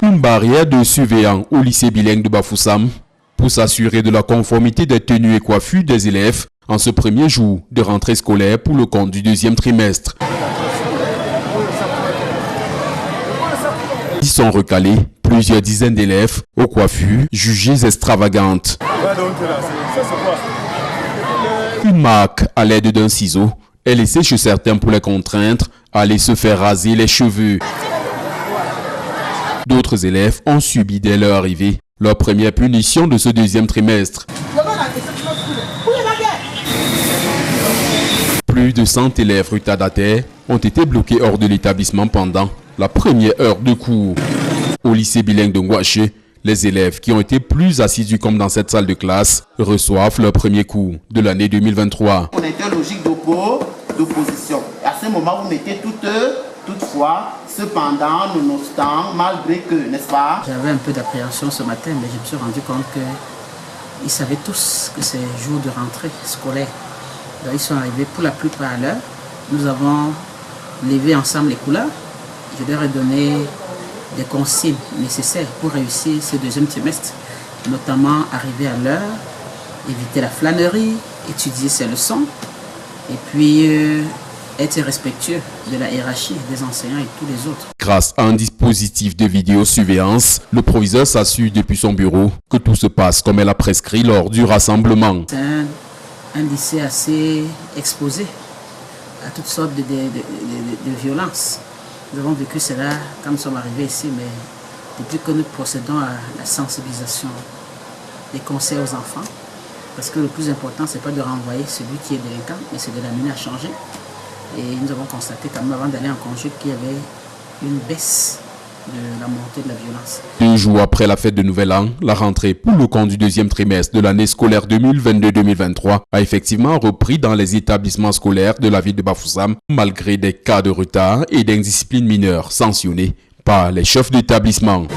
Une barrière de surveillants au lycée bilingue de Bafoussam pour s'assurer de la conformité des tenues et coiffures des élèves en ce premier jour de rentrée scolaire pour le compte du deuxième trimestre. Ils sont recalés plusieurs dizaines d'élèves aux coiffures jugées extravagantes. Une marque à l'aide d'un ciseau est laissée chez certains pour les contraindre à aller se faire raser les cheveux. D'autres élèves ont subi dès leur arrivée leur première punition de ce deuxième trimestre. Plus de 100 élèves retardataires ont été bloqués hors de l'établissement pendant la première heure de cours. Au lycée bilingue de Ngouaché, les élèves qui ont été plus assidus comme dans cette salle de classe reçoivent leur premier cours de l'année 2023. On était logique d'opposition. À ce moment, vous mettez toutefois, cependant, nonobstant, malgré que, n'est-ce pas? J'avais un peu d'appréhension ce matin, mais je me suis rendu compte qu'ils savaient tous que c'est jour de rentrée scolaire. Donc, ils sont arrivés pour la plupart à l'heure. Nous avons levé ensemble les couleurs. Je leur ai donné des consignes nécessaires pour réussir ce deuxième trimestre, notamment arriver à l'heure, éviter la flânerie, étudier ses leçons, et puis être respectueux de la hiérarchie des enseignants et tous les autres. Grâce à un dispositif de vidéosurveillance, le proviseur s'assure depuis son bureau que tout se passe comme elle a prescrit lors du rassemblement. C'est un lycée assez exposé à toutes sortes de violences. Nous avons vécu cela quand nous sommes arrivés ici, mais depuis que nous procédons à la sensibilisation, des conseils aux enfants, parce que le plus important, ce n'est pas de renvoyer celui qui est délinquant, mais c'est de l'amener à changer. Et nous avons constaté quand même avant d'aller en congé qu'il y avait une baisse de la montée de la violence. 2 jours après la fête de Nouvel An, la rentrée pour le compte du deuxième trimestre de l'année scolaire 2022-2023 a effectivement repris dans les établissements scolaires de la ville de Bafoussam, malgré des cas de retard et d'indiscipline mineure sanctionnés par les chefs d'établissement.